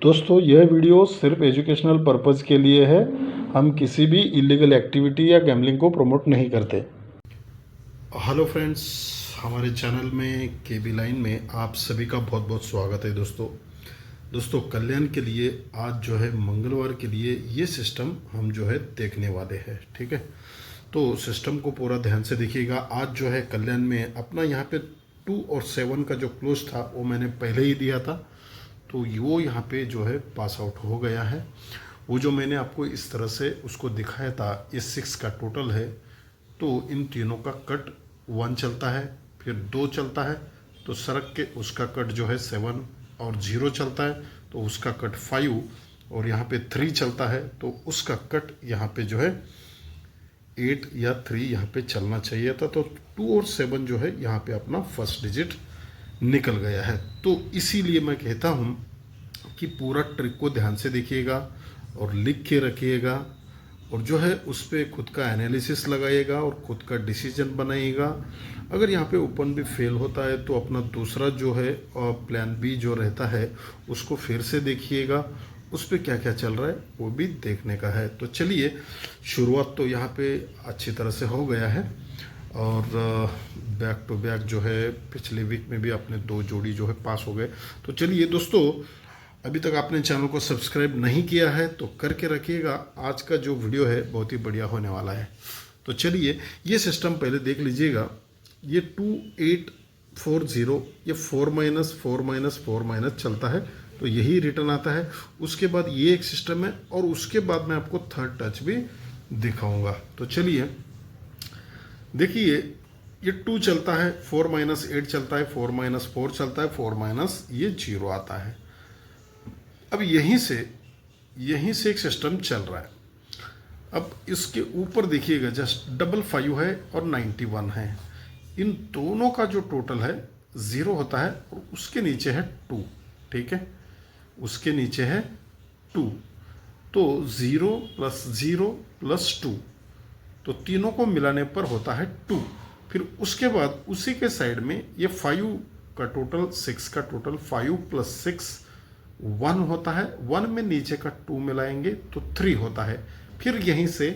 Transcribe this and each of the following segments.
दोस्तों यह वीडियो सिर्फ एजुकेशनल पर्पज़ के लिए है। हम किसी भी इलीगल एक्टिविटी या गैम्बलिंग को प्रमोट नहीं करते। हेलो फ्रेंड्स, हमारे चैनल में केबी लाइन में आप सभी का बहुत बहुत स्वागत है। दोस्तों कल्याण के लिए आज जो है मंगलवार के लिए ये सिस्टम हम जो है देखने वाले हैं। ठीक है, तो सिस्टम को पूरा ध्यान से देखिएगा। आज जो है कल्याण में अपना यहाँ पे 2 और 7 का जो क्लोज था वो मैंने पहले ही दिया था, तो वो यहाँ पे जो है पास आउट हो गया है। वो जो मैंने आपको इस तरह से उसको दिखाया था, ये 6 का टोटल है, तो इन तीनों का कट 1 चलता है, फिर 2 चलता है तो सड़क के उसका कट जो है 7 और 0 चलता है तो उसका कट 5 और यहाँ पे 3 चलता है तो उसका कट यहाँ पे जो है 8 या 3 यहाँ पे चलना चाहिए था। तो 2 और 7 जो है यहाँ पे अपना फर्स्ट डिजिट निकल गया है। तो इसीलिए मैं कहता हूँ कि पूरा ट्रिक को ध्यान से देखिएगा और लिख के रखिएगा और जो है उस पर खुद का एनालिसिस लगाइएगा और खुद का डिसीजन बनाइएगा। अगर यहाँ पे ओपन भी फेल होता है तो अपना दूसरा जो है प्लान बी जो रहता है उसको फिर से देखिएगा, उस पर क्या क्या चल रहा है वो भी देखने का है। तो चलिए, शुरुआत तो यहाँ पे अच्छी तरह से हो गया है और बैक टू बैक जो है पिछले वीक में भी अपने 2 जोड़ी जो है पास हो गए। तो चलिए दोस्तों, अभी तक आपने चैनल को सब्सक्राइब नहीं किया है तो करके रखिएगा। आज का जो वीडियो है बहुत ही बढ़िया होने वाला है। तो चलिए ये सिस्टम पहले देख लीजिएगा। ये 2840 ये 4 - 4 - 4 - चलता है तो यही रिटर्न आता है। उसके बाद ये एक सिस्टम है और उसके बाद मैं आपको थर्ड टच भी दिखाऊंगा। तो चलिए देखिए, ये 2 चलता है, 4 - 8 चलता है, 4 - 4 चलता है, 4 - ये 0 आता है। अब यहीं से एक सिस्टम चल रहा है। अब इसके ऊपर देखिएगा जस्ट 55 है और 91 है। इन दोनों का जो टोटल है 0 होता है और उसके नीचे है 2। ठीक है, उसके नीचे है 2, तो 0 + 0 + 2, तो तीनों को मिलाने पर होता है 2। फिर उसके बाद उसी के साइड में ये 5 का टोटल, 6 का टोटल, 5 + 6 1 होता है। 1 में नीचे का 2 मिलाएंगे तो 3 होता है। फिर यहीं से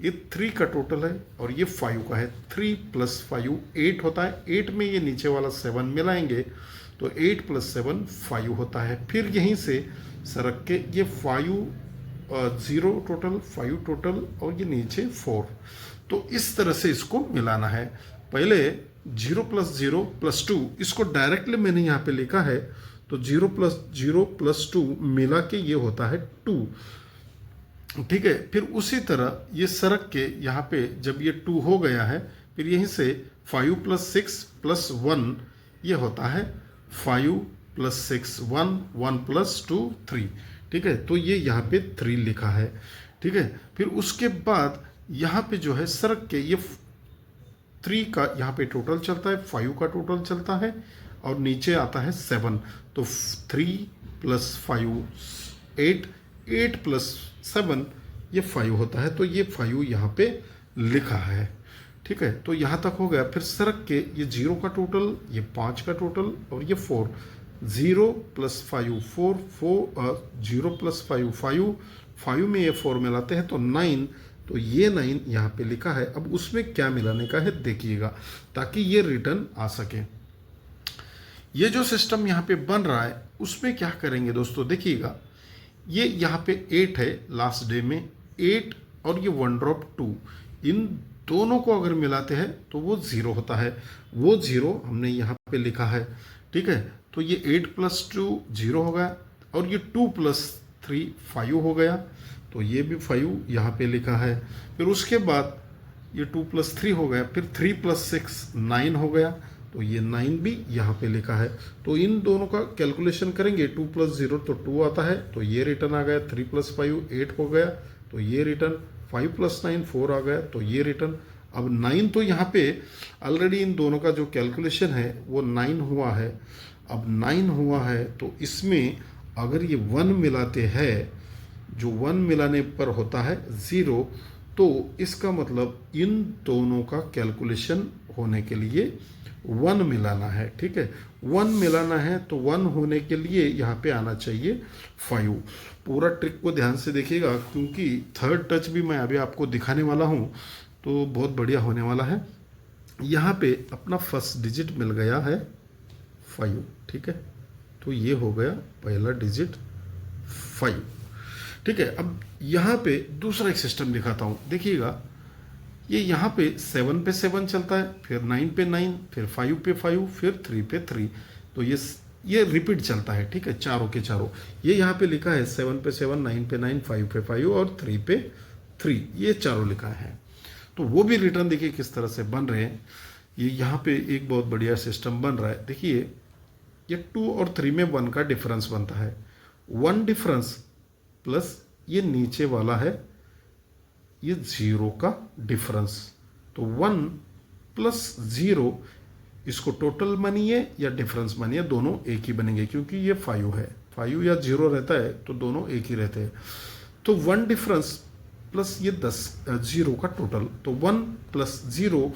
ये 3 का टोटल है और ये 5 का है। 3 + 5 8 होता है। 8 में ये नीचे वाला 7 मिलाएंगे तो 8 + 7 5 होता है। फिर यहीं से सरक के ये 5 0 टोटल, 5 टोटल और ये नीचे 4। तो इस तरह से इसको मिलाना है। पहले 0 + 0 + 2 इसको डायरेक्टली मैंने यहाँ पे लिखा है, तो 0 + 0 + 2 मिला के ये होता है 2। ठीक है, फिर उसी तरह ये सरक के यहाँ पे जब ये 2 हो गया है, फिर यहीं से 5 + 6 + 1 ये होता है 5 + 6 1 1 + 2 3। ठीक है, तो ये यहाँ पे 3 लिखा है। ठीक है, फिर उसके बाद यहाँ पे जो है सरक के ये 3 का यहाँ पे टोटल चलता है, 5 का टोटल चलता है और नीचे आता है 7। तो 3 + 5 8, 8 + 7 ये 5 होता है। तो ये 5 यहाँ पे लिखा है। ठीक है, तो यहाँ तक हो गया। फिर सरक के ये 0 का टोटल, ये 5 का टोटल और ये 4। 0 + 5 4 4 0 + 5 5 5 में ये 4 मिलाते हैं तो 9, तो ये 9 यहाँ पे लिखा है। अब उसमें क्या मिलाने का है देखिएगा ताकि ये रिटर्न आ सके। ये जो सिस्टम यहाँ पे बन रहा है उसमें क्या करेंगे दोस्तों, देखिएगा ये यहाँ पे 8 है लास्ट डे में, 8 और ये 1 ड्रॉप 2, इन दोनों को अगर मिलाते हैं तो वो 0 होता है। वो 0 हमने यहाँ पे लिखा है। ठीक है, तो ये 8 + 2 0 हो गया और ये 2 + 3 5 हो गया, तो ये भी 5 यहाँ पे लिखा है। फिर उसके बाद ये 2 + 3 हो गया, फिर 3 + 6 9 हो गया, तो ये 9 भी यहाँ पे लिखा है। तो इन दोनों का कैलकुलेशन करेंगे, 2 + 0 तो 2 आता है, तो ये रिटर्न आ गया। 3 + 5 8 हो गया, तो ये रिटर्न। 5 + 9 4 आ गया, तो ये रिटर्न। अब 9 तो यहाँ पे ऑलरेडी इन दोनों का जो कैलकुलेशन है वो 9 हुआ है। अब 9 हुआ है तो इसमें अगर ये 1 मिलाते हैं, जो 1 मिलाने पर होता है 0, तो इसका मतलब इन दोनों का कैलकुलेशन होने के लिए 1 मिलाना है, ठीक है। 1 मिलाना है तो 1 होने के लिए यहाँ पे आना चाहिए 5। पूरा ट्रिक को ध्यान से देखिएगा, क्योंकि थर्ड टच भी मैं अभी आपको दिखाने वाला हूँ, तो बहुत बढ़िया होने वाला है। यहाँ पे अपना फर्स्ट डिजिट मिल गया है 5, ठीक है। तो ये हो गया पहला डिजिट 5, ठीक है। अब यहाँ पे दूसरा एक सिस्टम दिखाता हूँ, देखिएगा। ये यहाँ पे 7 पे 7 चलता है, फिर 9 पे 9, फिर 5 पे 5, फिर 3 पे 3। तो ये रिपीट चलता है, ठीक है, चारों के चारों। ये यहाँ पे लिखा है 7 पे 7, 9 पे 9, 5 पे 5 और 3 पे 3, ये चारों लिखा है। तो वो भी रिटर्न देखिए किस तरह से बन रहे हैं। ये यहाँ पे एक बहुत बढ़िया सिस्टम बन रहा है, देखिए। ये 2 और 3 में 1 का डिफरेंस बनता है। 1 डिफरेंस प्लस ये नीचे वाला है ये 0 का डिफरेंस। तो 1 प्लस 0, इसको टोटल मानिए या डिफरेंस मानिए, दोनों एक ही बनेंगे, क्योंकि ये 5 है। 5 या 0 रहता है तो दोनों एक ही रहते हैं। तो 1 डिफरेंस प्लस ये 0 का टोटल, तो 1 प्लस 0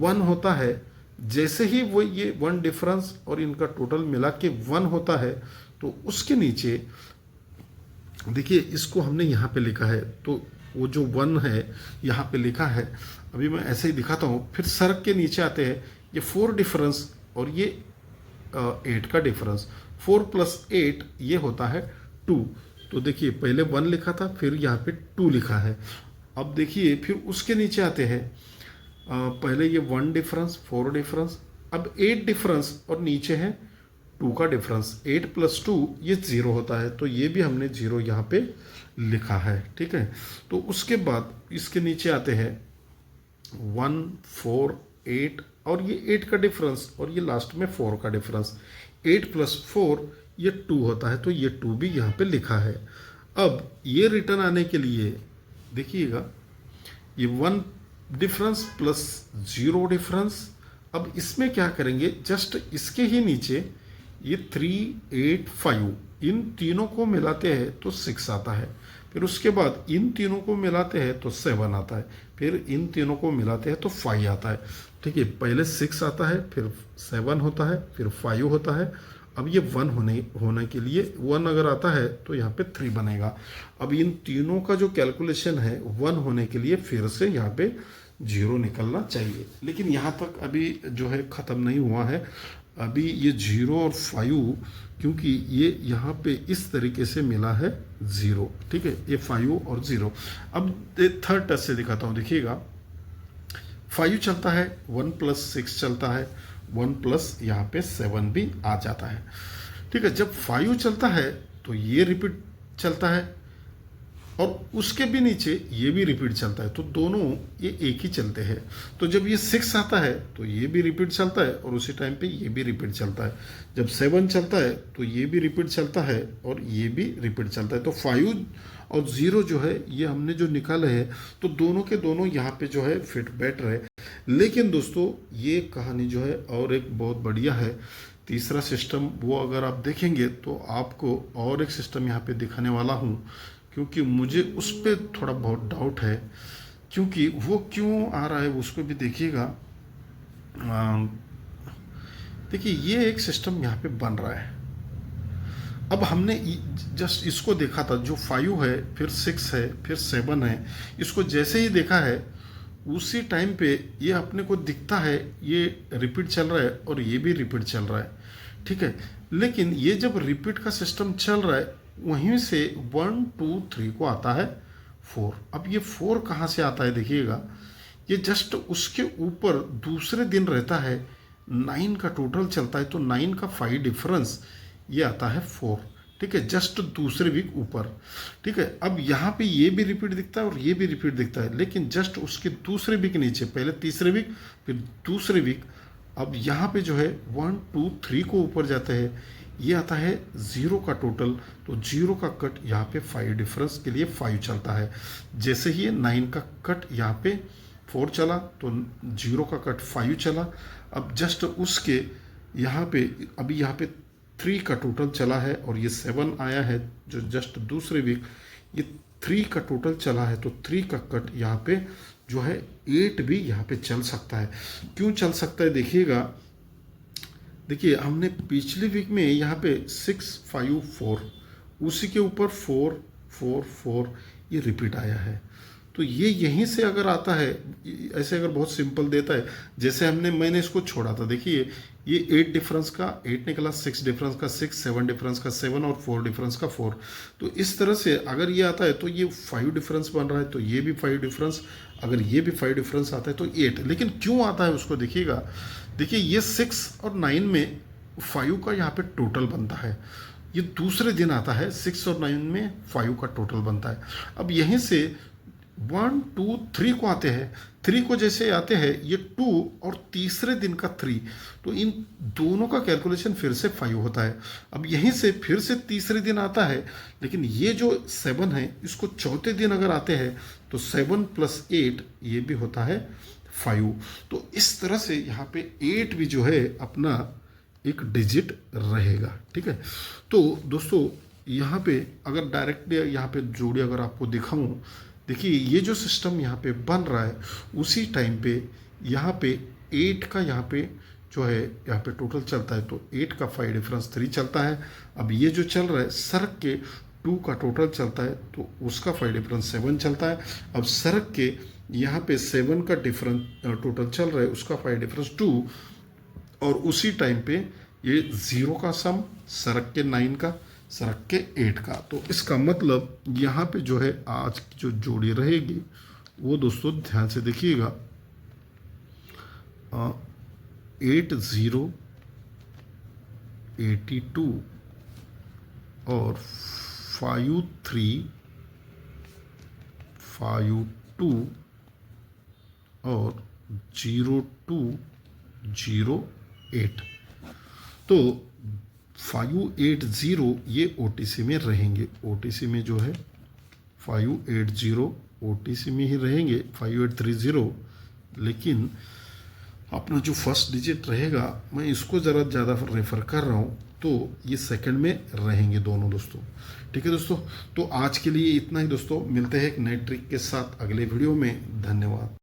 1 होता है। जैसे ही वो ये 1 डिफरेंस और इनका टोटल मिला के 1 होता है, तो उसके नीचे देखिए, इसको हमने यहाँ पे लिखा है, तो वो जो 1 है यहाँ पे लिखा है। अभी मैं ऐसे ही दिखाता हूँ, फिर सर्क के नीचे आते हैं, ये 4 डिफरेंस और ये 8 का डिफरेंस। 4 प्लस 8 ये होता है 2। तो देखिए, पहले 1 लिखा था, फिर यहाँ पे 2 लिखा है। अब देखिए, फिर उसके नीचे आते हैं, पहले ये 1 डिफरेंस, 4 डिफरेंस, अब 8 डिफरेंस और नीचे है 2 का डिफरेंस। 8 प्लस 2 ये 0 होता है, तो ये भी हमने 0 यहाँ पे लिखा है, ठीक है। तो उसके बाद इसके नीचे आते हैं 1, 4, 8 और ये 8 का डिफरेंस और ये लास्ट में 4 का डिफरेंस। 8 प्लस 4 ये 2 होता है, तो ये 2 भी यहाँ पे लिखा है। अब ये रिटर्न आने के लिए देखिएगा, ये 1 डिफरेंस प्लस 0 डिफरेंस। अब इसमें क्या करेंगे, जस्ट इसके ही नीचे ये 3, 8, 5, इन तीनों को मिलाते हैं तो 6 आता है। फिर उसके बाद इन तीनों को मिलाते हैं तो 7 आता है। फिर इन तीनों को मिलाते हैं तो 5 आता है, ठीक है। पहले 6 आता है, फिर 7 होता है, फिर 5 होता है। अब ये 1 होने के लिए 1 अगर आता है तो यहाँ पे 3 बनेगा। अब इन तीनों का जो कैलकुलेशन है 1 होने के लिए फिर से यहाँ पे 0 निकलना चाहिए। लेकिन यहाँ तक अभी जो है ख़त्म नहीं हुआ है। अभी ये 0 और 5, क्योंकि ये यहाँ पे इस तरीके से मिला है 0, ठीक है। ये 5 और 0। अब थर्ड टच से दिखाता हूँ, देखिएगा। 5 चलता है, 1 प्लस 6 चलता है, 1 प्लस यहाँ पे 7 भी आ जाता है, ठीक है। जब 5 चलता है तो ये रिपीट चलता है, और उसके भी नीचे ये भी रिपीट चलता है, तो दोनों ये एक ही चलते हैं। तो जब ये 6 आता है तो ये भी रिपीट चलता है, और उसी टाइम पे ये भी रिपीट चलता है। जब 7 चलता है तो ये भी रिपीट चलता है, और ये भी रिपीट चलता है। तो 5 और 0 जो है ये हमने जो निकाले हैं, तो दोनों के दोनों यहाँ पे जो है फिट बैठ रहे। लेकिन दोस्तों, ये कहानी जो है और एक बहुत बढ़िया है, तीसरा सिस्टम। वो अगर आप देखेंगे तो आपको और एक सिस्टम यहाँ पे दिखाने वाला हूँ, क्योंकि मुझे उस पर थोड़ा बहुत डाउट है, क्योंकि वो क्यों आ रहा है उसको भी देखिएगा। देखिए, ये एक सिस्टम यहाँ पे बन रहा है। अब हमने जस्ट इसको देखा था, जो 5 है, फिर 6 है, फिर 7 है। इसको जैसे ही देखा है उसी टाइम पे ये अपने को दिखता है ये रिपीट चल रहा है, और ये भी रिपीट चल रहा है, ठीक है। लेकिन ये जब रिपीट का सिस्टम चल रहा है, वहीं से 1, 2, 3 को आता है 4। अब ये 4 कहाँ से आता है, देखिएगा। ये जस्ट उसके ऊपर दूसरे दिन रहता है, 9 का टोटल चलता है, तो 9 का 5 डिफरेंस ये आता है 4, ठीक है, जस्ट दूसरे वीक ऊपर, ठीक है। अब यहाँ पे ये भी रिपीट दिखता है और ये भी रिपीट दिखता है, लेकिन जस्ट उसके दूसरे वीक नीचे, पहले तीसरे वीक फिर दूसरे वीक। अब यहाँ पे जो है 1, 2, 3 को ऊपर जाते हैं, ये आता है 0 का टोटल, तो 0 का कट यहाँ पे 5 डिफरेंस के लिए 5 चलता है। जैसे ही 9 का कट यहाँ पे 4 चला, तो 0 का कट 5 चला। अब जस्ट उसके यहाँ पे अभी यहाँ पे 3 का टोटल चला है, और ये 7 आया है जो जस्ट दूसरे वीक, ये 3 का टोटल चला है, तो 3 का कट यहाँ पे जो है 8 भी यहाँ पे चल सकता है। क्यों चल सकता है, देखिएगा। देखिए हमने पिछली वीक में यहाँ पे 654, उसी के ऊपर 444 ये रिपीट आया है। तो ये यहीं से अगर आता है, ऐसे अगर बहुत सिंपल देता है, जैसे मैंने इसको छोड़ा था, देखिए ये 8 डिफरेंस का 8 निकला, 6 डिफरेंस का 6, 7 डिफरेंस का 7 और 4 डिफरेंस का 4। तो इस तरह से अगर ये आता है तो ये 5 डिफरेंस बन रहा है, तो ये भी 5 डिफरेंस, अगर ये भी 5 डिफरेंस आता है तो 8। लेकिन क्यों आता है उसको देखिएगा, देखिए ये 6 और 9 में 5 का यहाँ पे टोटल बनता है, ये दूसरे दिन आता है 6 और 9 में 5 का टोटल बनता है। अब यहीं से 1 2 3 को आते हैं, 3 को जैसे आते हैं ये 2 और तीसरे दिन का 3, तो इन दोनों का कैलकुलेशन फिर से 5 होता है। अब यहीं से फिर से तीसरे दिन आता है, लेकिन ये जो 7 है इसको चौथे दिन अगर आते हैं तो 7 + 8 ये भी होता है 5। तो इस तरह से यहाँ पे 8 भी जो है अपना एक डिजिट रहेगा, ठीक है। तो दोस्तों यहाँ पे अगर डायरेक्टली यहाँ पे जोड़ी अगर आपको दिखाऊं, देखिए ये जो सिस्टम यहाँ पे बन रहा है उसी टाइम पे यहाँ पे 8 का यहाँ पे जो है यहाँ पे टोटल चलता है, तो 8 का 5 डिफरेंस 3 चलता है। अब ये जो चल रहा है सरक के 2 का टोटल चलता है तो उसका 5 डिफरेंस 7 चलता है। अब सरक के यहाँ पे 7 का डिफरेंस टोटल चल रहा है, उसका 5 डिफरेंस 2, और उसी टाइम पे ये 0 का सम, सरक के 9 का, सरक के 8 का। तो इसका मतलब यहाँ पे जो है आज की जो जोड़ी रहेगी वो दोस्तों ध्यान से देखिएगा, 8 0 82 और 5 3 5 2 और 0 2 0 8। तो 580 ये OTC में रहेंगे, OTC में जो है 580 OTC में ही रहेंगे, 5830। लेकिन अपना जो फर्स्ट डिजिट रहेगा, मैं इसको ज़रा ज़्यादा रेफ़र कर रहा हूँ, तो ये सेकंड में रहेंगे दोनों दोस्तों, ठीक है दोस्तों। तो आज के लिए इतना ही दोस्तों, मिलते हैं एक नए ट्रिक के साथ अगले वीडियो में। धन्यवाद।